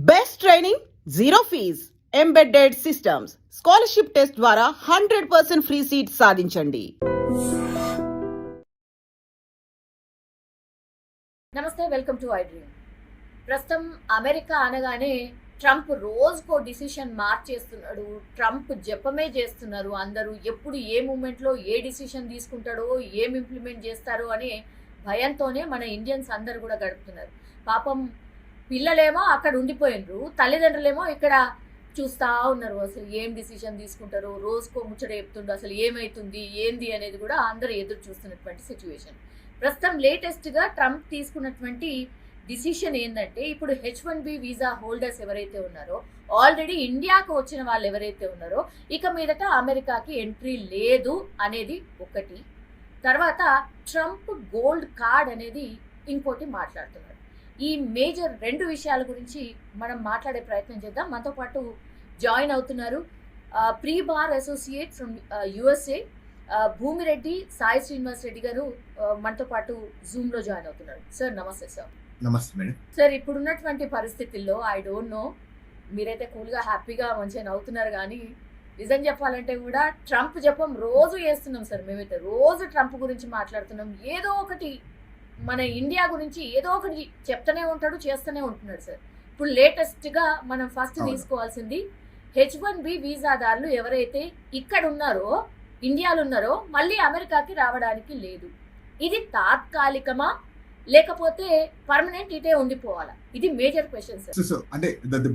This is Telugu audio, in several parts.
Best training, zero fees, embedded systems, scholarship test ద్వారా 100% ఫ్రీ సీట్ సాధించండి. నమస్తే, వెల్కమ్ టు ఐ డ్రీమ్. ప్రస్తుతం అమెరికా అనగానే ట్రంప్ రోజుకో డిసిషన్ మార్చేస్తున్నాడు. ట్రంప్ జపమే చేస్తున్నారు అందరూ. ఎప్పుడు ఏ మూమెంట్లో ఏ డిసిషన్ తీసుకుంటాడో, ఏం ఇంప్లిమెంట్ చేస్తారో అనే భయంతోనే మన ఇండియన్స్ అందరూ కూడా గడుపుతున్నారు. పాపం పిల్లలేమో అక్కడ ఉండిపోయినరు, తల్లిదండ్రులేమో ఇక్కడ చూస్తూ ఉన్నారు అసలు ఏం డిసిషన్ తీసుకుంటారో. రోజుకో ముచ్చట చెప్తుండ్రు, అసలు ఏమవుతుంది ఏంది అనేది కూడా అందరూ ఎదురు చూస్తున్నటువంటి సిచ్యువేషన్. ప్రస్తుతం లేటెస్ట్గా ట్రంప్ తీసుకున్నటువంటి డిసిషన్ ఏంటంటే, ఇప్పుడు H1B వీసా హోల్డర్స్ ఎవరైతే ఉన్నారో, ఆల్రెడీ ఇండియాకు వచ్చిన వాళ్ళు ఎవరైతే ఉన్నారో, ఇక మీదట అమెరికాకి ఎంట్రీ లేదు అనేది ఒకటి. తర్వాత ట్రంప్ గోల్డ్ కార్డ్ అనేది ఇంకోటి మాట్లాడుతున్నారు. ఈ మేజర్ రెండు విషయాల గురించి మనం మాట్లాడే ప్రయత్నం చేద్దాం. మనతో పాటు జాయిన్ అవుతున్నారు pre bar associate from USA Bhumireddy Sai Srinivas Reddy గారు మనతో పాటు జూమ్ లో జాయిన్ అవుతున్నారు. సార్ నమస్తే. సార్ నమస్తే మేడం. సార్, ఇప్పుడున్నటువంటి పరిస్థితుల్లో ఐ డోంట్ నో, మీరైతే కూల్గా హ్యాపీగా మంచిగా నవ్వుతున్నారు, కానీ నిజం చెప్పాలంటే కూడా ట్రంప్ జపం రోజు చేస్తున్నాం సార్. మేమైతే రోజు ట్రంప్ గురించి మాట్లాడుతున్నాం. ఏదో ఒకటి మన ఇండియా గురించి ఏదో ఒకటి చెప్తూనే ఉంటాడు, చేస్తూనే ఉంటున్నాడు సార్. ఇప్పుడు లేటెస్ట్గా మనం ఫస్ట్ తీసుకోవాల్సింది H1B వీసాదారులు ఎవరైతే ఇక్కడ ఉన్నారో, ఇండియాలో ఉన్నారో, మళ్ళీ అమెరికాకి రావడానికి లేదు. ఇది తాత్కాలికమా లేకపోతే పర్మనెంట్ ఇటే ఉండిపోవాలా? ఇది మేజర్ క్వశ్చన్ సార్. సో అంటే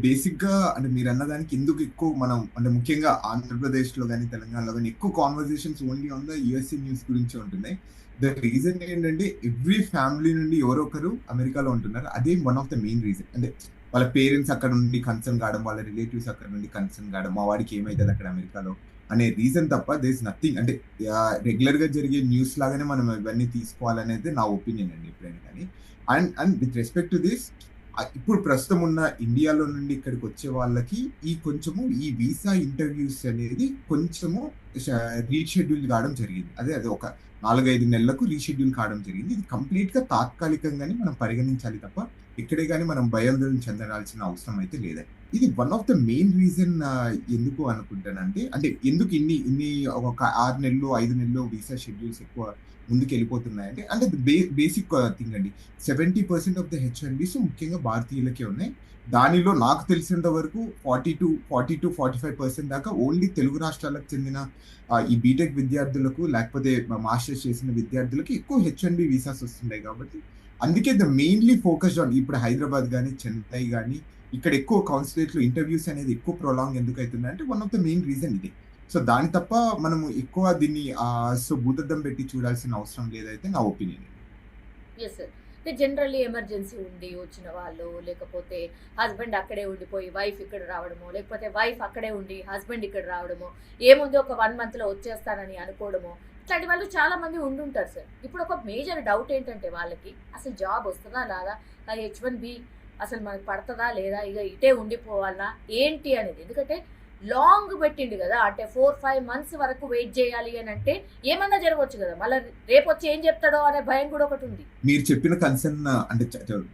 బేసిక్ గా అంటే మీరు అన్నదానికి ఎందుకు ఎక్కువ మనం అంటే ముఖ్యంగా ఆంధ్రప్రదేశ్ లో కానీ తెలంగాణలో కానీ ఎక్కువ conversations only on the USA news గురించి ఉంటున్నాయి. ద రీజన్ ఏంటంటే ఎవ్రీ ఫ్యామిలీ నుండి ఎవరో ఒకరు అమెరికాలో ఉంటున్నారు. అదే one of the main reason. అంటే వాళ్ళ పేరెంట్స్ అక్కడ నుండి కన్సర్న్ కావడం, వాళ్ళ రిలేటివ్స్ అక్కడ నుండి కన్సర్న్ కావడం, మా వాడికి ఏమైతుంది అక్కడ అమెరికాలో అనే రీజన్ తప్ప దేర్ ఇస్ నథింగ్. అంటే రెగ్యులర్ గా జరిగే న్యూస్ లాగానే మనం ఇవన్నీ తీసుకోవాలనేది నా ఒపీనియన్ అండి ఎప్పుడైనా కానీ. And with respect to this, ఇప్పుడు ప్రస్తుతం ఉన్న ఇండియాలో నుండి ఇక్కడికి వచ్చే వాళ్ళకి ఈ వీసా ఇంటర్వ్యూస్ అనేది కొంచెము రీషెడ్యూల్ కావడం జరిగింది. అదే ఒక 4-5 నెలలకు రీషెడ్యూల్ కావడం జరిగింది. ఇది కంప్లీట్ గా తాత్కాలికంగానే మనం పరిగణించాలి తప్ప ఇక్కడే కానీ మనం భయాందోళన చెందాల్సిన అవసరం అయితే లేదండి. ఇది one of the main reason. ఎందుకు అనుకుంటానంటే, అంటే ఎందుకు ఇన్ని ఒక 6 నెలలు 5 నెలలు వీసా షెడ్యూల్స్ ఎక్కువ ముందుకు వెళ్ళిపోతున్నాయంటే, అంటే బేసిక్ థింగ్ అండి. 70% ఆఫ్ ద H1Bs ముఖ్యంగా భారతీయులకే ఉన్నాయి. దానిలో నాకు తెలిసినంత వరకు 40-45% దాకా ఓన్లీ తెలుగు రాష్ట్రాలకు చెందిన ఈ బీటెక్ విద్యార్థులకు లేకపోతే మాస్టర్స్ చేసిన విద్యార్థులకి ఎక్కువ H1B వీసాస్ వస్తున్నాయి. కాబట్టి అందుకే ద మెయిన్లీ ఫోకస్డ్ ఆన్ ఇప్పుడు హైదరాబాద్ కానీ చెన్నై కానీ ఇక్కడ ఎక్కువ కాన్సులేట్లు ఇంటర్వ్యూస్ అనేది ఎక్కువ ప్రొలాంగ్ ఎందుకు అవుతుంది అంటే one of the main reason ఇది. సో దాని తప్ప మనము ఎక్కువ దీన్ని భూతద్దం పెట్టి చూడాల్సిన అవసరం లేదైతే నా ఒపీనియన్. జనరల్లీ ఎమర్జెన్సీ ఉండి వచ్చిన వాళ్ళు, లేకపోతే హస్బెండ్ అక్కడే ఉండిపోయి వైఫ్ ఇక్కడ రావడమో, లేకపోతే వైఫ్ అక్కడే ఉండి హస్బెండ్ ఇక్కడ రావడమో, ఏముంది ఒక 1 monthలో వచ్చేస్తానని అనుకోవడమో, ఇట్లాంటి వాళ్ళు చాలా మంది ఉండుంటారు సార్. ఇప్పుడు ఒక మేజర్ డౌట్ ఏంటంటే వాళ్ళకి అసలు జాబ్ వస్తుందా లేదా, H1B అసలు మనకు పడుతుందా లేదా, ఇక ఇటే ఉండిపోవాలనా ఏంటి అనేది. ఎందుకంటే లాంగ్ పెట్టిండు కదా, అంటే 4-5 months వరకు వెయిట్ చేయాలి అని అంటే ఏమన్నా జరగవచ్చు కదా, మళ్ళీ రేపు వచ్చి ఏం చెప్తాడో అనే భయం కూడా ఒకటి ఉంది. మీరు చెప్పిన కన్సర్న్ అంటే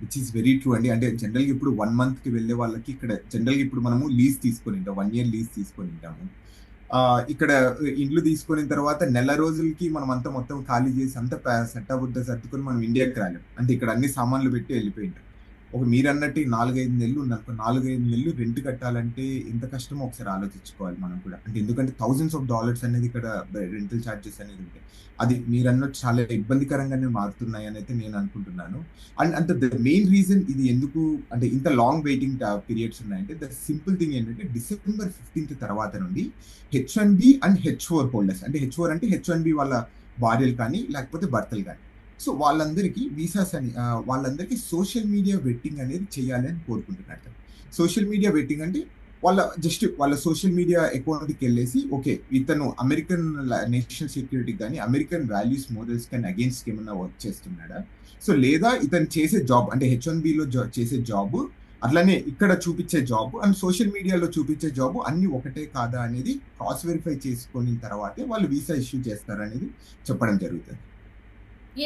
విచ్ ఈస్ వెరీ ట్రూ అండి. అంటే జనరల్గా ఇప్పుడు 1 month కి వెళ్ళే వాళ్ళకి ఇక్కడ జనరల్గా ఇప్పుడు మనము లీజ్ తీసుకొని ఉంటాం, 1 year లీజ్ తీసుకొని ఉంటాము. ఇక్కడ ఇండ్లు తీసుకున్న తర్వాత నెల రోజులకి మనం అంతా మొత్తం ఖాళీ చేసి అంతా సెట్ అవ్వద్ద సర్దుకొని మనం ఇండియాకి రాలేం. అంటే ఇక్కడ అన్ని సామాన్లు పెట్టి వెళ్ళిపోయి ఉంటాం. ఒక మీరు అన్నట్టు 4-5 నెలలు ఉన్నారు, 4-5 నెలలు రెంట్ కట్టాలంటే ఎంత కష్టమో ఒకసారి ఆలోచించుకోవాలి మనం కూడా. అంటే ఎందుకంటే $thousands of dollars అనేది ఇక్కడ రెంటల్ ఛార్జెస్ అనేది ఉంటాయి. అది మీరు అన్నట్టు చాలా ఇబ్బందికరంగానే మారుతున్నాయి అని అయితే నేను అనుకుంటున్నాను. అండ్ అంటే ద మెయిన్ రీజన్ ఇది ఎందుకు అంటే ఇంత లాంగ్ వెయిటింగ్ పీరియడ్స్ ఉన్నాయంటే, ద సింపుల్ థింగ్ ఏంటంటే December 15th తర్వాత నుండి H1B అండ్ H4 హోల్డర్స్, అంటే H4 అంటే H1B వాళ్ళ భార్యలు కానీ లేకపోతే భర్తలు కానీ, సో వాళ్ళందరికీ వీసాస్ అని వాళ్ళందరికీ సోషల్ మీడియా వెట్టింగ్ అనేది చేయాలి అని కోరుకుంటున్నారు. సోషల్ మీడియా వెట్టింగ్ అంటే వాళ్ళ సోషల్ మీడియా అకౌంట్కి వెళ్ళేసి ఓకే ఇతను అమెరికన్ నేషనల్ సెక్యూరిటీ కానీ అమెరికన్ వాల్యూస్ మోడల్స్ కానీ అగేన్స్ట్ ఏమన్నా వర్క్ చేస్తున్నాడా, సో లేదా ఇతను చేసే జాబ్ అంటే H1Bలో చేసే జాబ్ అట్లానే ఇక్కడ చూపించే జాబ్ అండ్ సోషల్ మీడియాలో చూపించే జాబ్ అన్ని ఒకటే కాదా అనేది క్రాస్ వెరిఫై చేసుకున్న తర్వాతే వాళ్ళు వీసా ఇష్యూ చేస్తారనేది చెప్పడం జరుగుతుంది.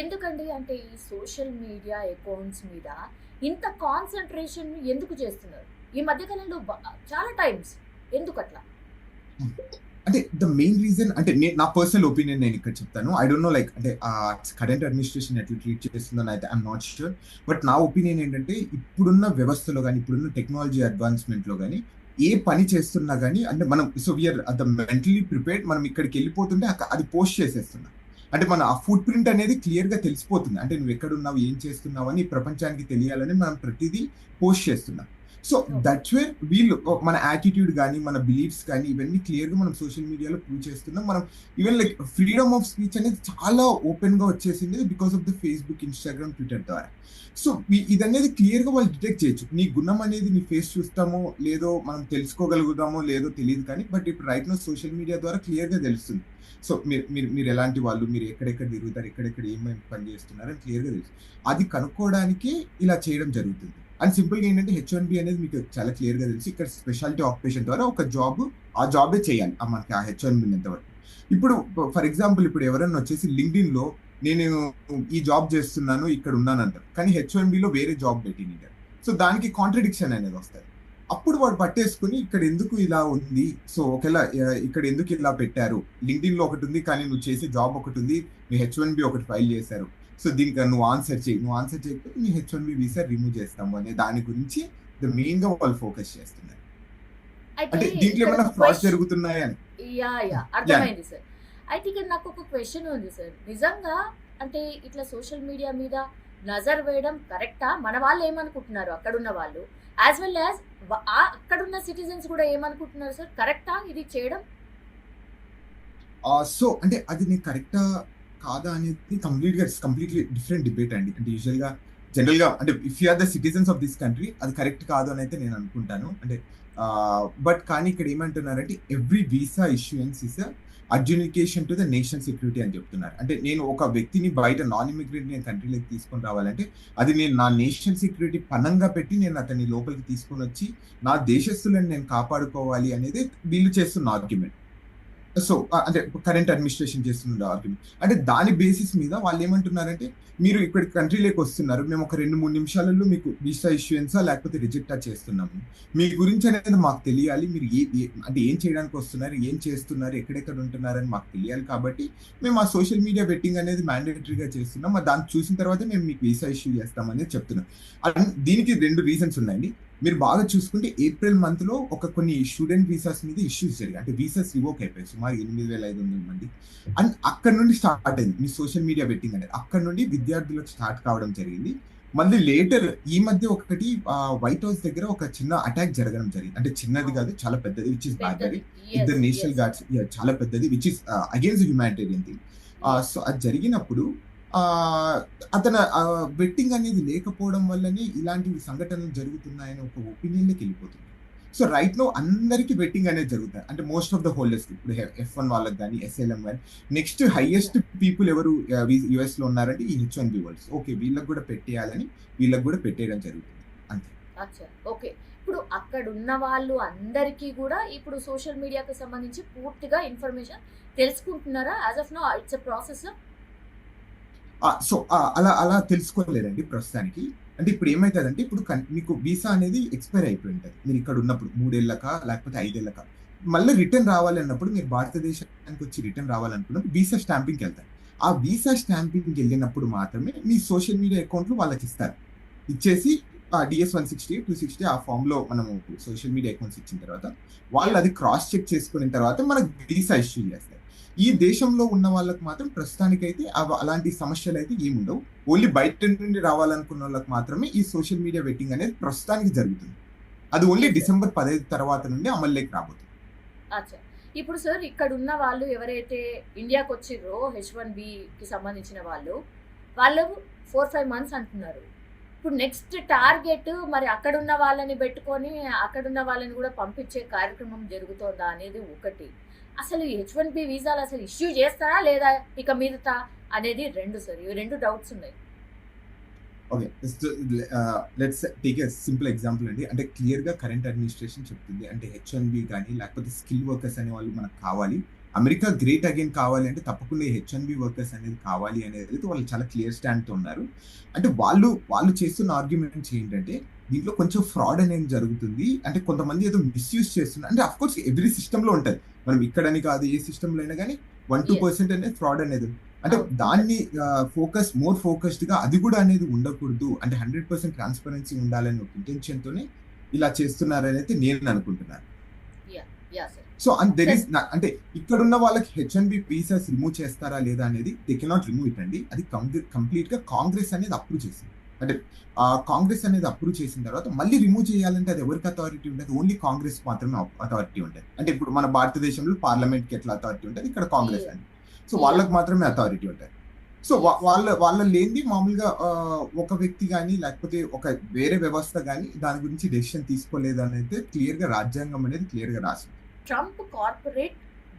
ఎందుకండి అంటే ఈ సోషల్ మీడియా అకౌంట్స్ మీద ఇంత కాన్సన్ట్రేషన్ ఎందుకు చేస్తున్నారు? ఈ మధ్య కాలంలో చాలా టైమ్స్ ఎందుకట్లా? అంటే ద మెయిన్ రీజన్ అంటే నా పర్సనల్ ఒపీనియన్ నేను ఇక్కడ చెప్తాను. ఐ డోంట్ నో లైక్ అంటే కరెంట్ అడ్మినిస్ట్రేషన్ ఎట్లా ట్రీట్ చేస్తుందని అయితే ఐఎమ్ నాట్ ష్యూర్. బట్ నా ఒపీనియన్ ఏంటంటే ఇప్పుడున్న వ్యవస్థలో కానీ ఇప్పుడున్న టెక్నాలజీ అడ్వాన్స్మెంట్లో కానీ ఏ పని చేస్తున్నా కానీ అంటే మనం so we are the mentally prepared. మనం ఇక్కడికి వెళ్ళిపోతుంటే అది పోస్ట్ చేసేస్తున్నాం. అంటే మన ఆ ఫుట్ ప్రింట్ అనేది క్లియర్గా తెలిసిపోతుంది. అంటే నువ్వు ఎక్కడున్నావు ఏం చేస్తున్నావు అని ప్రపంచానికి తెలియాలని మనం ప్రతిదీ పోస్ట్ చేస్తున్నాం. సో దట్స్ వేర్ వీళ్ళు మన యాటిట్యూడ్ కానీ మన బిలీఫ్స్ కానీ ఇవన్నీ క్లియర్గా మనం సోషల్ మీడియాలో ప్రూవ్ చేస్తున్నాం. మనం even like freedom of speech అనేది చాలా ఓపెన్గా వచ్చేసింది because of the Facebook, Instagram, Twitter ద్వారా. సో ఇదనేది క్లియర్గా వాళ్ళు డిటెక్ట్ చేయొచ్చు. నీ గుణం అనేది నీ ఫేస్ చూస్తామో లేదో మనం తెలుసుకోగలుగుతామో లేదో తెలియదు కానీ బట్ ఇప్పుడు రైట్ నో సోషల్ మీడియా ద్వారా క్లియర్గా తెలుస్తుంది. సో మీరు ఎలాంటి వాళ్ళు, మీరు ఎక్కడెక్కడ తిరుగుతారు, ఎక్కడెక్కడ ఏమేమి పని చేస్తున్నారు అని క్లియర్గా తెలుసు. అది కనుక్కోవడానికి ఇలా చేయడం జరుగుతుంది. అండ్ సింపుల్గా ఏంటంటే H1B అనేది మీకు చాలా క్లియర్గా తెలుసు. ఇక్కడ స్పెషాలిటీ ఆక్యుపేషన్ ద్వారా ఒక జాబ్ ఆ జాబే చేయాలి మనకి ఆ H1B ఎంతవరకు. ఇప్పుడు ఫర్ ఎగ్జాంపుల్ ఇప్పుడు ఎవరైనా వచ్చేసి లింక్డ్ఇన్లో నేను ఈ జాబ్ చేస్తున్నాను ఇక్కడ ఉన్నాను అంటారు, కానీ H1Bలో వేరే జాబ్ పెట్టినారు. సో దానికి కాంట్రడిక్షన్ అనేది వస్తుంది. అప్పుడు వాడు పట్టేసుకుని ఇక్కడ ఎందుకు ఇలా ఉంది, సో ఒకవేళ ఇక్కడ ఎందుకు ఇలా పెట్టారు, లింక్డ్ఇన్లో ఒకటి ఉంది కానీ నువ్వు చేసే జాబ్ ఒకటి ఉంది, మీ H1B ఒకటి ఫైల్ చేశారు, సో దీనికి నువ్వు ఆన్సర్ చేయకపోతే నీ H1B వీసా రిమూవ్ చేస్తాము అనే దాని గురించి మెయిన్ గా వాళ్ళు ఫోకస్ చేస్తున్నారు. అంటే దీంట్లో ఏమైనా ఫ్రాడ్ జరుగుతున్నాయని. అర్థమైంది సార్. అయితే ఇక్కడ నాకు ఒక క్వశ్చన్ ఉంది సార్. నిజంగా అంటే ఇట్లా సోషల్ మీడియా మీద నజర్ వేయడం కరెక్టా? మన వాళ్ళు ఏమనుకుంటున్నారు అక్కడున్న వాళ్ళు, యాజ్ వెల్ యాజ్ అక్కడున్న సిటిజన్స్ కూడా ఏమనుకుంటున్నారు సార్? కరెక్టా ఇది చేయడం? సో అంటే అది నేను కరెక్టా కాదా అనేది కంప్లీట్లీ డిఫరెంట్ డిబేట్ అండి. అంటే యూజువల్గా జనరల్గా అంటే if you are the citizens of this country అది కరెక్ట్ కాదు అని అయితే నేను అనుకుంటాను. అంటే బట్ కానీ ఇక్కడ ఏమంటున్నారంటే every visa issuance is adjudication to the national security అని చెప్తున్నారు. అంటే నేను ఒక వ్యక్తిని బయట నాన్ ఇమిగ్రెంట్ నేను కంట్రీలోకి తీసుకొని రావాలంటే అది నేను నా నేషనల్ సెక్యూరిటీ పనంగా పెట్టి నేను అతన్ని లోపలికి తీసుకొని వచ్చి నా దేశస్తులను నేను కాపాడుకోవాలి అనేది వీళ్ళు చేస్తున్న ఆర్గ్యుమెంట్. సో అంటే కరెంట్ అడ్మినిస్ట్రేషన్ చేస్తున్న ఆర్గ్యుమెంట్. అంటే దాని బేసిస్ మీద వాళ్ళు ఏమంటున్నారంటే మీరు ఇక్కడ కంట్రీలోకి వస్తున్నారు, మేము ఒక 2-3 నిమిషాలలో మీకు వీసా ఇష్యూయన్సా లేకపోతే రిజెక్టా చేస్తున్నాము, మీ గురించి అనేది మాకు తెలియాలి, మీరు అంటే ఏం చేయడానికి వస్తున్నారు, ఏం చేస్తున్నారు, ఎక్కడెక్కడ ఉంటున్నారని మాకు తెలియాలి, కాబట్టి మేము ఆ సోషల్ మీడియా వెట్టింగ్ అనేది మ్యాండేటరీగా చేస్తున్నాం, దాన్ని చూసిన తర్వాత మేము మీకు వీసా ఇష్యూ చేస్తామని చెప్తున్నాం. అండ్ దీనికి 2 రీజన్స్ ఉన్నాయండి. మీరు బాగా చూసుకుంటే ఏప్రిల్ మంత్లో కొన్ని స్టూడెంట్ వీసాస్ మీద ఇష్యూస్ జరిగాయి. అంటే వీసాస్ రివోక్ అయిపోయాయి సుమారు 8,500 మంది. అండ్ అక్కడ నుండి స్టార్ట్ అయింది మీ సోషల్ మీడియా బెట్టింగ్ అనేది. అక్కడ నుండి విద్యార్థులకు స్టార్ట్ కావడం జరిగింది. మళ్ళీ లేటర్ ఈ మధ్య ఒకటి వైట్ హౌస్ దగ్గర ఒక చిన్న అటాక్ జరగడం జరిగింది. అంటే చిన్నది కాదు, చాలా పెద్దది, విచ్ ఇస్ బార్బరీ. ఇద్దరు నేషనల్ గార్డ్స్, చాలా పెద్దది, which is against humanitarian thing. So అది జరిగినప్పుడు అతను బెట్టింగ్ అనేది లేకపోవడం వల్లనే ఇలాంటి సంఘటనలు జరుగుతున్నాయని ఒక ఒపీనియన్లోకి వెళ్ళిపోతుంది. సో రైట్ నో అందరికీ బెట్టింగ్ అనేది జరుగుతుంది. అంటే మోస్ట్ ఆఫ్ ద హోల్డర్స్ ఇప్పుడు F1 వాళ్ళకి కానీ SLM కానీ నెక్స్ట్ హైయెస్ట్ పీపుల్ ఎవరు US లో ఉన్నారంటే ఈ H1B హోల్డర్స్. ఓకే వీళ్ళకి కూడా పెట్టేయాలని వీళ్ళకి కూడా పెట్టేయడం జరుగుతుంది అంతే. ఓకే, ఇప్పుడు అక్కడ ఉన్న వాళ్ళు అందరికీ కూడా ఇప్పుడు సోషల్ మీడియాకి సంబంధించి పూర్తిగా ఇన్ఫర్మేషన్ తెలుసుకుంటున్నారా? As of now it's a process. So అలా తెలుసుకోలేదండి ప్రస్తుతానికి. అంటే ఇప్పుడు ఏమవుతుందంటే ఇప్పుడు మీకు వీసా అనేది ఎక్స్పైర్ అయిపోయి ఉంటుంది. మీరు ఇక్కడ ఉన్నప్పుడు 3 ఏళ్ళకా లేకపోతే 5 ఏళ్ళకా మళ్ళీ రిటర్న్ రావాలి అన్నప్పుడు, మీరు భారతదేశానికి వచ్చి రిటర్న్ రావాలనుకున్నప్పుడు వీసా స్టాంపింగ్కి వెళ్తారు. ఆ వీసా స్టాంపింగ్కి వెళ్ళినప్పుడు మాత్రమే మీ సోషల్ మీడియా అకౌంట్లు వాళ్ళకి ఇస్తారు. ఇచ్చేసి DS-160, 260 ఆ ఫామ్లో మనము సోషల్ మీడియా అకౌంట్స్ ఇచ్చిన తర్వాత వాళ్ళు అది క్రాస్ చెక్ చేసుకున్న తర్వాత మనకు వీసా ఇష్యూ చేస్తారు. ఈ దేశంలో ఉన్న వాళ్ళకి మాత్రం ప్రస్తుతానికైతే అలాంటి సమస్యలు అయితే ఏముండవు. ఓన్లీ బయట నుండి రావాలనుకున్న వాళ్ళకి మాత్రమే ఈ సోషల్ మీడియా వెట్టింగ్ అనేది ప్రస్తుతానికి జరుగుతుంది. అది ఓన్లీ December 15 తర్వాత నుండి అమల్లోకి రాబోతుంది. ఇప్పుడు సార్ ఇక్కడ ఉన్న వాళ్ళు ఎవరైతే ఇండియాకి వచ్చిర్రో H1Bకి సంబంధించిన వాళ్ళు 4-5 మంత్స్ అంటున్నారు. ఇప్పుడు నెక్స్ట్ టార్గెట్ మరి అక్కడున్న వాళ్ళని పెట్టుకొని అక్కడున్న వాళ్ళని కూడా పంపించే కార్యక్రమం జరుగుతుందా అనేది ఒకటి. అసలు H1B వీసాలు అసలు ఇష్యూ చేస్తారా లేదా ఇక మీదట అనేది 2 సార్. ఇవి 2 డౌట్స్ ఉన్నాయి. Okay, let's take a simple example అండి. అంటే క్లియర్గా కరెంట్ అడ్మినిస్ట్రేషన్ చెప్తుంది అంటే H1B కానీ లేకపోతే స్కిల్ వర్కర్స్ అనే వాళ్ళు మనకు కావాలి, అమెరికా గ్రేట్ అగైన్ కావాలి అంటే తప్పకుండా H1B వర్కర్స్ అనేది కావాలి అనేది వాళ్ళు చాలా క్లియర్ స్టాండ్తో ఉన్నారు. అంటే వాళ్ళు చేస్తున్న ఆర్గ్యుమెంట్స్ ఏంటంటే దీంట్లో కొంచెం ఫ్రాడ్ అనేది జరుగుతుంది. అంటే కొంతమంది ఏదో మిస్‌యూజ్ చేస్తున్నారు. అంటే ఆఫ్‌కోర్స్ ఎవ్రీ సిస్టమ్‌లో ఉంటది. మనం ఇక్కడని కాదు ఏ సిస్టమ్‌లో అయినా గానీ 1, యెస్. 2% అనేది ఫ్రాడ్ అనేది. అంటే అవును. ఉంటది. దాన్ని మోర్ ఫోకస్డ్‌గా అది కూడా అనేది ఉండకూడదు. అంటే 100% ట్రాన్స్‌పరెన్సీ ఉండాలని ఒక ఇంటెన్షన్‌తోనే ఇలా చేస్తున్నారనైతే నేను అనుకుంటున్నాను. Yeah! Yeah! Sir. So, and there sir is అంటే ఇక్కడున్న వాళ్ళకి హెచ్-1బీ వీసాస్ రిమూవ్ చేస్తారా లేదా అనేది దే కెనాట్ రిమూవ్ ఇట్ అండి. అది కంప్లీట్‌గా కాంగ్రెస్ అనేది అప్రూవ్ చేసింది. అంటే కాంగ్రెస్ అనేది అప్రూవ్ చేసిన తర్వాత మళ్ళీ రిమూవ్ చేయాలంటే అది ఎవరికి అథారిటీ ఉండదు. ఓన్లీ కాంగ్రెస్ మాత్రమే అథారిటీ ఉంటది. అంటే ఇప్పుడు మన భారతదేశంలో పార్లమెంట్‌కి ఎట్లా అథారిటీ ఉంటది, ఇక్కడ కాంగ్రెస్ యెస్. అండి. So, yeah! వాళ్ళకి మాత్రమే అథారిటీ ఉంటది. So, yes. వాళ్ళ లేనిది మామూలుగా ఒక వ్యక్తి గాని, లేకపోతే ఒక వేరే వ్యవస్థ గాని దాని గురించి డెసిషన్ తీసుకోలేదనైతే క్లియర్‌గా రాజ్యాంగం అనేది క్లియర్‌గా రాసింది. ట్రంప్ కార్పొరేట్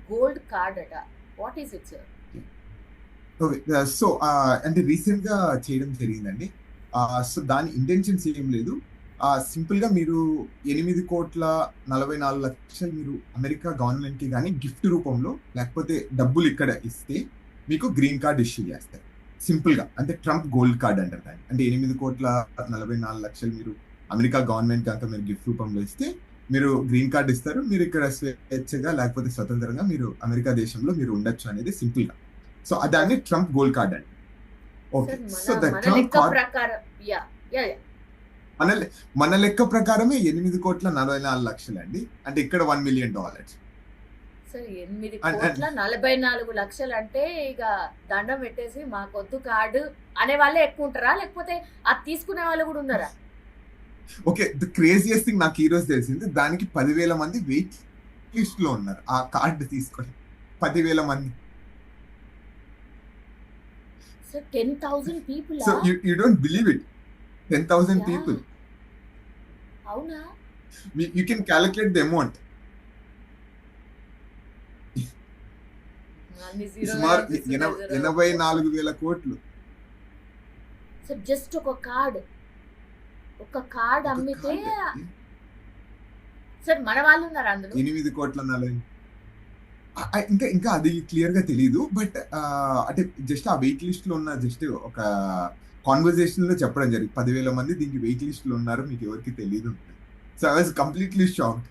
గోల్డ్ కార్డ్ అట. What is it sir? Okay. So, అంటే రీసెంట్‌గా చేయడం జరిగిందండి. సో, దాని ఇంటెన్షన్స్ ఏం లేదు. సింపుల్‌గా మీరు 8,44,00,000 మీరు అమెరికా గవర్నమెంట్‌కి గాని గిఫ్ట్ రూపంలో లేకపోతే డబ్బులు ఇక్కడ ఇస్తే మీకు గ్రీన్ కార్డ్ ఇష్యూ చేస్తారు. సింపుల్‌గా. అంటే ట్రంప్ గోల్డ్ కార్డ్ అంటారు దాన్ని. అంటే 8,44,00,000 మీరు అమెరికా గవర్నమెంట్ గనక మీరు గిఫ్ట్ రూపంలో ఇస్తే మీరు గ్రీన్ కార్డ్ ఇస్తారు. మీరు ఇక్కడ స్వేచ్ఛగా లేకపోతే స్వతంత్రంగా మీరు అమెరికా దేశంలో మీరు ఉండొచ్చు అనేది సింపుల్‌గా. సో, దాన్ని ఓకే. ట్రంప్ గోల్డ్ కార్డ్ అండి. ఓకే. సార్ సో, ద మన ట్రంప్ లెక్క కార్డ్ ప్రకారం యాహ్! యాహ్! యాహ్! మన మన లెక్క ప్రకారమే 8,44,00,000 అండి. అంటే ఇక్కడ $1,000,000. సార్ అండ్ 8,44,00,000 అంటే ఇక దండం పెట్టేసి మాకొద్దు కార్డు అనే వాళ్ళే ఎక్కువ ఉంటారా? లేకపోతే అది తీసుకునే వాళ్ళు కూడా ఉన్నారా? ఓకే. ద క్రేజియస్ట్ థింగ్ నాకు ఈ రోజు తెలిసింది. దానికి 10,000 మంది వెయిట్ లిస్ట్‌లో ఉన్నారు. ఆ కార్డ్ తీసుకొని 10,000 మంది. సార్ 10,000 సో, పీపులా? You don't believe it. 10,000 yeah! People. అవునా? You can calculate the amount. అన్ని జీరోలే సుమారు కనిపిస్తున్నాయి సార్. 84,000 కోట్లు. సార్ జస్ట్ ఒక కార్డ్. ఒక కార్డ్ ఒక అమ్మితే కార్డ్. సార్ మన వాళ్ళు ఉన్నారా అందులో? 8,40,00,000. ఇంకా అది క్లియర్‌గా తెలీదు. బట్ అంటే జస్ట్ ఆ వెయిట్ లిస్ట్‌లో ఉన్న జస్ట్ ఒక కాన్వర్జేషన్‌లో చెప్పడం జరిగింది. 10,000 మంది దీనికి వెయిట్ లిస్ట్‌లో ఉన్నారు. మీకు ఎవరికీ తెలీదు. So, I was completely shocked.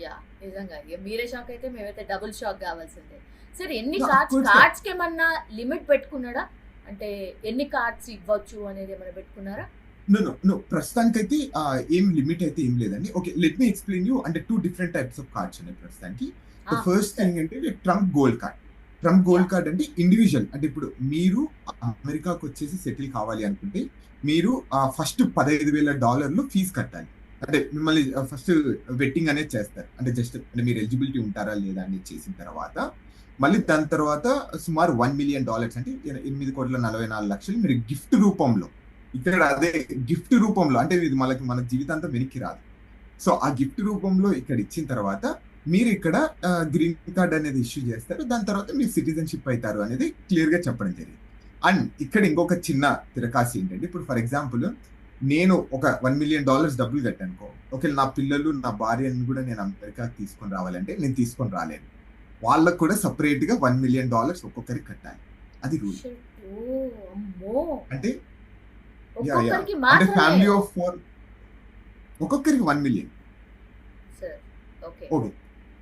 Yeah! నిజంగా. ఇగ మీరే షాక్ అయితే మేమైతే డబుల్ షాక్ కావాల్సిందే. సార్ ఎన్ని యాహ్! Cards of course. కార్డ్స్‌కేమన్నా లిమిట్ పెట్టుకున్నాడా? అంటే ఎన్ని కార్డ్స్ ఇవ్వచ్చు అనేది ఏమైనా పెట్టుకున్నారా? నో. ప్రస్తుతానికైతే ఏం లిమిట్ అయితే ఏం లేదండి. Okay. Let me explain you. అంటే 2 డిఫరెంట్ టైప్స్ ఆఫ్ కార్డ్స్ ఉన్నాయి ప్రస్తుతానికి. The first sir. థింగ్ ఏంటంటే Trump gold card. Trump gold yeah! Card అంటే ఇండివిడ్యువల్. అంటే ఇప్పుడు మీరు అమెరికాకొచ్చేసి సెటిల్ కావాలి అనుకుంటే మీరు ఫస్ట్ $15,000 ఫీజ్ కట్టాలి. అంటే మిమ్మల్ని ఫస్ట్ వెట్టింగ్ అనేది చేస్తారు. అంటే జస్ట్ అంటే మీరు ఎలిజిబిలిటీ ఉంటారా లేదా అనేది చేసిన తర్వాత మళ్ళీ దాని తర్వాత సుమారు $1,000,000 అంటే 8,44,00,000 మీరు గిఫ్ట్ రూపంలో ఇక్కడ అదే గిఫ్ట్ రూపంలో అంటే ఇది మన జీవితాంతం వెనక్కి రాదు. సో, ఆ గిఫ్ట్ రూపంలో ఇక్కడ ఇచ్చిన తర్వాత మీరు ఇక్కడ గ్రీన్ కార్డ్ అనేది ఇష్యూ చేస్తారు. దాని తర్వాత మీరు సిటిజన్‌షిప్ అయితారు అనేది క్లియర్‌గా చెప్పడం జరిగింది. అండ్ ఇక్కడ ఇంకొక చిన్న తిరకాసు ఏంటంటే ఇప్పుడు ఫర్ ఎగ్జాంపుల్ నేను ఒక $1,000,000 డబ్బులు కట్టాననుకో. ఒకవేళ నా పిల్లలు, నా భార్యని కూడా నేను అమెరికాకి తీసుకొని రావాలంటే నేను తీసుకొని రాలేను. వాళ్ళకి కూడా సెపరేట్‌గా $1,000,000 ఒక్కొక్కరికి కట్టాలి. అది రూల్. షిట్. ఓహ్! అమ్మో! అంటే యాహ్! ఒక్కొక్కరికి అంటే మాత్రమే. ఫ్యామిలీ ఆఫ్ 4 ఒక్కొక్కరికి 1,000,000. సార్. ఓకే. ఓకే.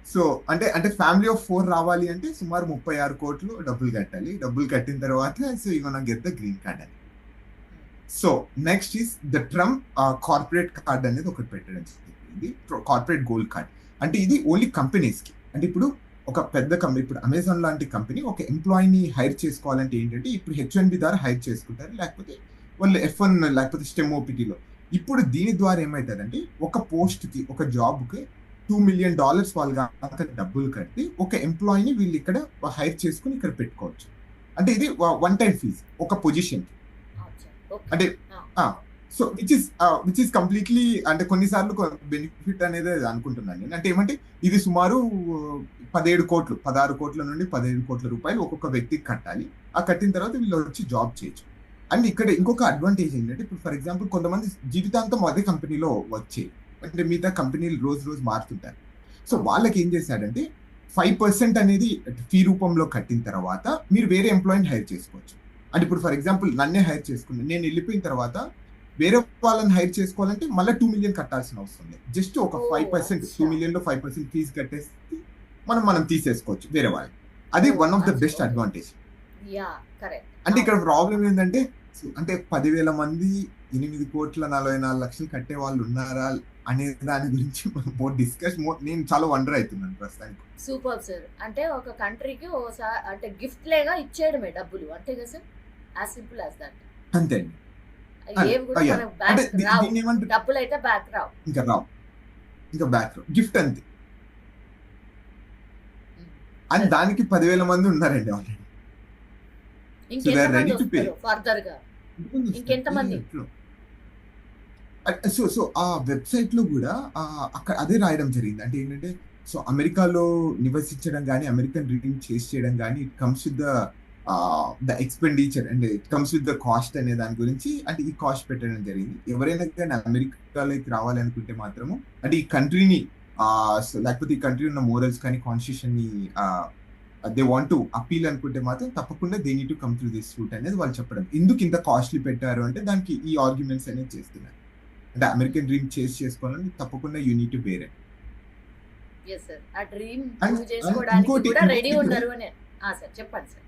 సో, అంటే ఫ్యామిలీ ఆఫ్ 4 రావాలి అంటే సుమారు 36,00,00,000 డబ్బులు కట్టాలి. డబ్బులు కట్టిన తర్వాత so, you gonna get the green card అని. So, next is the Trump corporate card అనేది ఒకటి పెట్టడం జరిగింది. Corporate gold card. అంటే ఇది ఓన్లీ కంపెనీస్‌కి. అంటే ఇప్పుడు ఒక పెద్ద కంపెనీ ఇప్పుడు అమెజాన్ లాంటి కంపెనీ ఒక ఎంప్లాయీని హైర్ చేసుకోవాలంటే ఏంటంటే ఇప్పుడు హెచ్-1బీ ద్వారా హైర్ చేసుకుంటారు. లేకపోతే వాళ్ళు F1 లేకపోతే స్టెమ్ ఓపీటీలో. ఇప్పుడు దీని ద్వారా ఏమైతదంటే ఒక పోస్ట్‌కి ఒక జాబ్‌కి $2,000,000 వాళ్ళు గనక డబ్బులు కట్టి ఒక ఎంప్లాయీని వీళ్ళు ఇక్కడ హైర్ చేసుకొని ఇక్కడ పెట్టుకోవచ్చు. అంటే ఇది వన్ టైమ్ ఫీజ్ ఒక పొజిషన్‌కి. అచ్చా! ఓకే. అంటే ఆ! సో, విచ్ ఈస్ కంప్లీట్‌లీ అంటే కొన్నిసార్లు బెనిఫిట్ అనేది అనుకుంటున్నాను నేను. అంటే ఏమంటే ఇది సుమారు 17,00,00,000 16,00,00,000 నుండి ₹15,00,00,000 ఒక్కొక్క వ్యక్తికి కట్టాలి. ఆ కట్టిన తర్వాత వీళ్ళు వచ్చి జాబ్ చేయొచ్చు. అండ్ ఇక్కడ ఇంకొక అడ్వాంటేజ్ ఏంటంటే ఇప్పుడు ఫర్ ఎగ్జాంపుల్ కొంతమంది జీవితాంతం అదే కంపెనీలో వర్క్ చేయరు. అంటే మిగతా కంపెనీలు రోజు మారుతుంటారు. సో, వాళ్ళకి ఏం చేశాడంటే 5% అనేది ఫీ రూపంలో కట్టిన తర్వాత మీరు వేరే ఎంప్లాయీని హైర్ చేసుకోవచ్చు. అంటే ఇప్పుడు ఫర్ ఎగ్జాంపుల్ నన్నే హైర్ చేసుకున్నాను. నేను వెళ్ళిపోయిన తర్వాత వేరే వాళ్ళని హైర్ చేసుకోవాలంటే మళ్ళీ 2 మిలియన్ కట్టాల్సిన అవసరం లేదు. జస్ట్ ఒక ఓ 5% 2 అచ్చా మిలియన్‌లో 5% ఫీజ్ కట్టేసి మనం తీసేసుకోవచ్చు వేరే వాళ్ళని. అది ఓ వన్ ఆఫ్ ద అచ్చా best okay advantage. Yeah correct అంటే ఇక్కడ అవును ప్రాబ్లమ్ ఏంటంటే అంటే 10,000 మంది 8,44,00,000 కట్టే వాళ్ళు ఉన్నారా అనే దాని గురించి మోర్ డిస్కస్ నేను చాలా వండర్ అవుతున్నాను ప్రస్తుతానికి. సూపర్ సార్ అంటే ఒక కంట్రీకి ఓసారి అంటే గిఫ్ట్ లేగా ఇచ్చేయడమే డబ్బులు అంతే కదా sir as simple as that అంతే అండి. అంతే. ఏవి కూడా అయ్యా మనకు అంటే బ్యాక్ రావు దీన్ని ఏమంటారు డబ్బులు అయితే బ్యాక్ రావు ఇంకా రావు ఇంకా బ్యాక్ గిఫ్ట్ అంతే. అండ్ సరే దానికి 10,000 మంది ఉన్నారండి already. So they are ready ఇంకెంతమంది టు పే. వస్తారు ఫర్దర్ గా ఇంకెంతమంది సో ఆ వెబ్సైట్ లో కూడా అక్కడ అదే రాయడం జరిగింది. అంటే ఏంటంటే సో అమెరికాలో నివసించడం కానీ అమెరికన్ డ్రీమ్ చేసి చేయడం కానీ it comes with the expenditure and it comes with the cost అనే దాని గురించి అంటే ఈ కాస్ట్ పెట్టడం జరిగింది. ఎవరైనా కానీ అమెరికాలోకి రావాలి అనుకుంటే మాత్రము అంటే ఈ కంట్రీని లేకపోతే ఈ కంట్రీ ఉన్న మోరల్స్ కానీ కాన్స్టిట్యూషన్ ని దే వాంట్ టు అపీల్ అనుకుంటే మాత్రం తప్పకుండా they need to come through this route అనేది వాళ్ళు చెప్పడం. ఎందుకు ఇంత కాస్ట్లీ పెట్టారు అంటే దానికి ఈ ఆర్గ్యుమెంట్స్ అనేది చేస్తున్నారు. అంటే అమెరికన్ డ్రీమ్ చేసుకోవాలని తప్పకుండా you need to bear it. Yes sir ఆ డ్రీమ్ అండ్ ప్రూవ్ చేసుకోవడానికి ఇంకోటి కూడా రెడీ ఇంకొకటి కూడా ఉన్నారు అని సార్ చెప్పండి సార్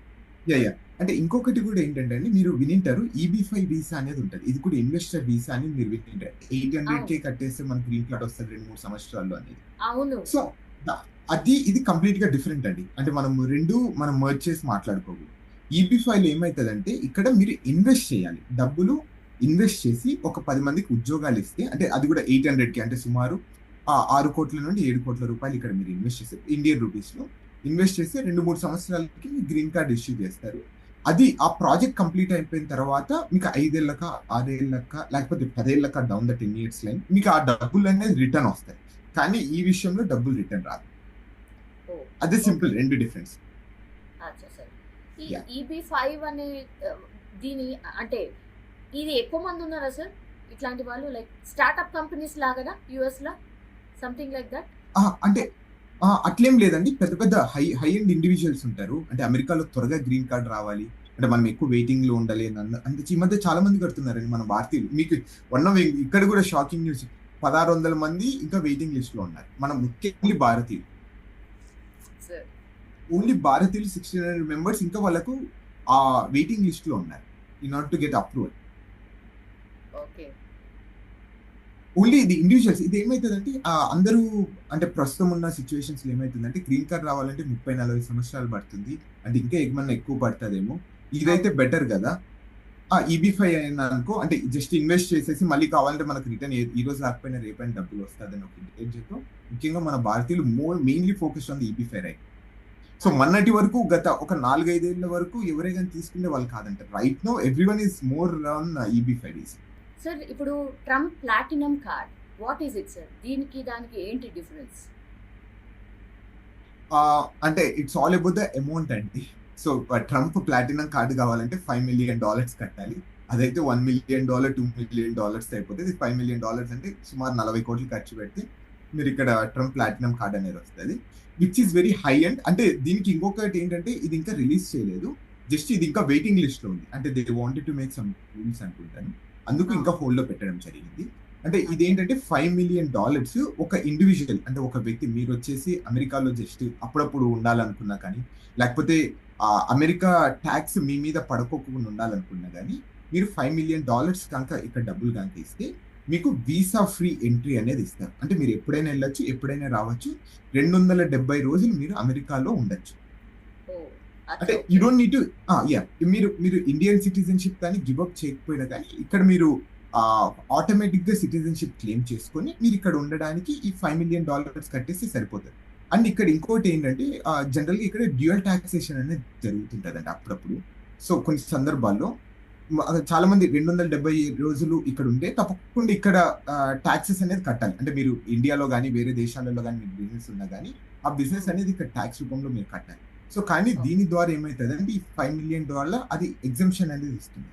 యా అంటే ఇంకొకటి కూడా ఏంటంటే అండి మీరు వినింటారు EB-5 వీసా అనేది ఉంటుంది. ఇది కూడా ఇన్వెస్టర్ వీసా అని మీరు వినింటారు. 800K అవును కట్టేస్తే మనకు గ్రీన్ కార్డ్ వస్తుంది 2-3 సంవత్సరాల్లో అనేది. అవును సో ఇది కంప్లీట్ గా డిఫరెంట్ అండి. అంటే మనం మర్జ్ చేసి మాట్లాడుకోకూడదు. EB-5 ఏమవుతుందంటే ఇక్కడ మీరు ఇన్వెస్ట్ చేయాలి. డబ్బులు ఇన్వెస్ట్ చేసి ఒక 10 మందికి ఉద్యోగాలు ఇస్తే అంటే అది కూడా 800K అంటే సుమారు 6 కోట్ల నుండి 7 కోట్ల రూపాయలు ఇక్కడ మీరు ఇన్వెస్ట్ చేస్తారు ఇండియన్ రూపీస్ లో. ఇన్వెస్ట్ చేస్తే 2-3 సంవత్సరాలకి మీకు గ్రీన్ కార్డ్ ఇష్యూ చేస్తారు. అది ఆ ప్రాజెక్ట్ కంప్లీట్ అయిపోయిన తర్వాత మీకు 5 ఏళ్ళక 6 ఏళ్ళక లేకపోతే 10 ఏళ్ళక డౌన్ ద 10 ఇయర్స్ లైన్ మీకు ఆ డబ్బులు అనేది రిటర్న్ వస్తాయి. కానీ ఈ విషయంలో డబ్బులు రిటర్న్ రాదు. ఓ అదే ఓకే సింపుల్ 2 డిఫరెన్స్. అచ్చా సార్ ఈ యా EB-5 అనే దీని అంటే ఇది ఎక్కువ మంది ఉన్నారా సార్ ఇట్లాంటి వాళ్ళు లైక్ స్టార్ట్అప్ కంపెనీస్ లాగానా యుఎస్ లా సంథింగ్ లైక్ దట్ అంటే అట్లేం లేదండి. పెద్ద పెద్ద హై ఎండ్ ఇండివిజువల్స్ ఉంటారు. అంటే అమెరికాలో త్వరగా గ్రీన్ కార్డ్ రావాలి అంటే మనం ఎక్కువ వెయిటింగ్ లో ఉండాలి అంటే ఈ మధ్య చాలా మంది కడుతున్నారండి మన భారతీయులు. మీకు ఇక్కడ కూడా షాకింగ్ న్యూస్ 1600 మంది ఇంకా వెయిటింగ్ లిస్ట్ లో ఉన్నారు. మనం ముఖ్యంగా భారతీయులు సార్ ఓన్లీ భారతీయులు 1600 మెంబర్స్ ఇంకా వాళ్ళకు ఆ వెయిటింగ్ లిస్ట్ లో ఉన్నారు in order to get approval. Okay only ఇది ఇండివిజువల్స్. ఇది ఏమవుతుందంటే అందరూ అంటే ప్రస్తుతం ఉన్న సిచ్యువేషన్స్ ఏమవుతుందంటే గ్రీన్ కార్డ్ రావాలంటే 30-40 సంవత్సరాలు పడుతుంది. అంటే ఇంకా ఏమన్నా ఎక్కువ పడుతుందేమో. ఇదైతే అవును బెటర్ కదా. EB-5 అయినా అనుకో అంటే జస్ట్ ఇన్వెస్ట్ చేసేసి మళ్ళీ కావాలంటే మనకు రిటర్న్ ఈ రోజు రాకపోయినా రేపైనా డబ్బులు వస్తుందని ఒక ఇంటెన్షన్తో ముఖ్యంగా మన భారతీయులు mainly focus on the EB-5 right. So అచ్చా మొన్నటి వరకు గత ఒక 4-5 ఏళ్ల వరకు ఎవరైనా తీసుకునే వాళ్ళు కాదంట. Right no everyone is more on EB-5 is. Sir ఇప్పుడు Trump platinum card what is it sir దీనికి దానికి ఏంటి డిఫరెన్స్ అంటే it's all about the amount అండి. సో ట్రంప్ ప్లాటినం కార్డు కావాలంటే $5 million కట్టాలి. అదైతే $1 million $2 million అయిపోతుంది. ఇది $5 million అంటే సుమారు 40 కోట్లు ఖర్చు పెడితే మీరు ఇక్కడ ట్రంప్ ప్లాటినం కార్డ్ అనేది వస్తుంది which is very high and. అంటే దీనికి ఇంకొకటి ఏంటంటే ఇది ఇంకా రిలీజ్ చేయలేదు. జస్ట్ ఇది ఇంకా వెయిటింగ్ లిస్ట్ లో ఉంది. అంటే they wanted to make some rules అనుకుంటాను. అందుకు ఇంకా హోల్డ్ లో పెట్టడం జరిగింది. అంటే ఇదేంటంటే $5 million ఒక ఇండివిజువల్ అంటే ఒక వ్యక్తి మీరు వచ్చేసి అమెరికాలో జస్ట్ అప్పుడప్పుడు ఉండాలనుకున్నా కానీ లేకపోతే అమెరికా ట్యాక్స్ మీ మీద పడుకోకుండా ఉండాలనుకున్నా కానీ మీరు $5 million కనుక ఇక్కడ డబ్బులు కనుక ఇస్తే మీకు వీసా ఫ్రీ ఎంట్రీ అనేది ఇస్తారు. అంటే మీరు ఎప్పుడైనా వెళ్ళొచ్చు ఎప్పుడైనా రావచ్చు. 270 రోజులు మీరు అమెరికాలో ఉండొచ్చు. ఓ అంటే అచ్చా you okay don't need to మీరు ఇండియన్ సిటిజన్షిప్ కానీ గివ్ అప్ చేయకపోయినా కానీ ఇక్కడ మీరు ఆటోమేటిక్ గా సిటిజన్షిప్ క్లెయిమ్ చేసుకొని మీరు ఇక్కడ ఉండడానికి ఈ $5 million కట్టేస్తే సరిపోతుంది. అండ్ ఇక్కడ ఇంకోటి ఏంటంటే జనరల్ గా ఇక్కడ డ్యూయల్ టాక్సేషన్ అనేది జరుగుతుంటది అండి అప్పుడప్పుడు. సో కొన్ని సందర్భాల్లో చాలా మంది 270 రోజులు ఇక్కడ ఉంటే తప్పకుండా ఇక్కడ ట్యాక్సెస్ అనేది కట్టాలి. అంటే మీరు ఇండియాలో కానీ వేరే దేశాలలో కానీ మీకు బిజినెస్ ఉన్నా కానీ ఆ బిజినెస్ అనేది ఇక్కడ ట్యాక్స్ రూపంలో మీరు కట్టాలి. సో కానీ దీని ద్వారా ఏమవుతుంది అంటే ఈ $5 million అది ఎగ్జంప్షన్ అనేది ఇస్తుంది.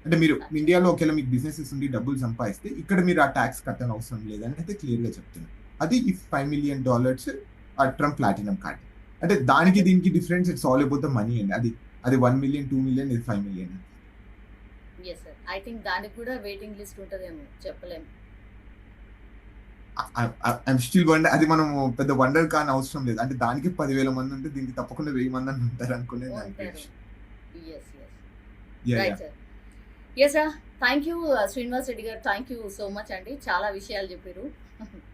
అంటే మీరు ఇండియాలో ఒకవేళ మీకు బిజినెసెస్ ఉండి డబ్బులు సంపాదిస్తే ఇక్కడ మీరు ఆ ట్యాక్స్ కట్టని అవసరం లేదని అయితే క్లియర్ గా చెప్తున్నారు. అది ఈ $5 million ట్రంప్ ప్లాటినం కార్డ్. అంటే దానికి దీనికి difference it's all about the money అండి. అది 1 million 2 million ఇది 5 million. Yes sir, I think దానికి కూడా వెయిటింగ్ లిస్ట్ ఉంటుందేమో, చెప్పలేము. I'm still wonder. అది మనం పెద్ద వండర్ కాని అవసరం లేదు. అంటే దానికి 10,000 మంది ఉంటే దీనికి తప్పకుండా 1000 మంది అని ఉంటారు అనుకునే ఉంటారు. Yes Yeah, right yeah. Sir. Yes sir, thank you Srinivas Reddy గారు, థ్యాంక్ యూ సో మచ్ అండి, చాలా విషయాలు చెప్పారు.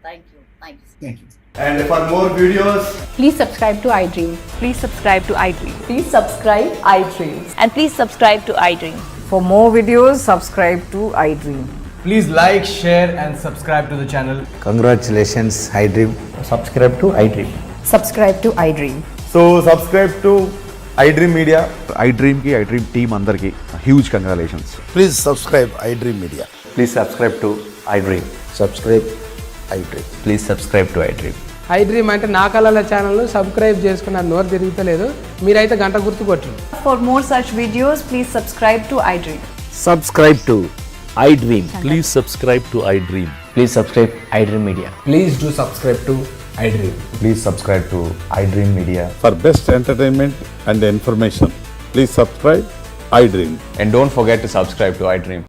Thank you. Thank you. And for more videos, Please subscribe to iDream. Please subscribe to iDream. Please subscribe iDream. And please subscribe to iDream. For more videos, subscribe to iDream. please like, share and subscribe to the channel. Congratulations, iDream. Subscribe to iDream. Subscribe to iDream. So subscribe to iDream Media. iDream ki iDream team andarki huge congratulations. Please subscribe iDream Media. Please subscribe to iDream. Subscribe iDream. Please subscribe to iDream. iDream అంటే నా కళల ఛానల్ను సబ్స్క్రైబ్ చేసుకున్న నోరు తిరుగుతలేదు, మీరైతే గంట గుర్తు కొట్టండి. For more such videos, please subscribe to iDream. Subscribe to iDream. Please subscribe to iDream. Please subscribe iDream Media. Please do subscribe to iDream. Please subscribe to iDream Media. For best entertainment and information, please subscribe iDream. And don't forget to subscribe to iDream.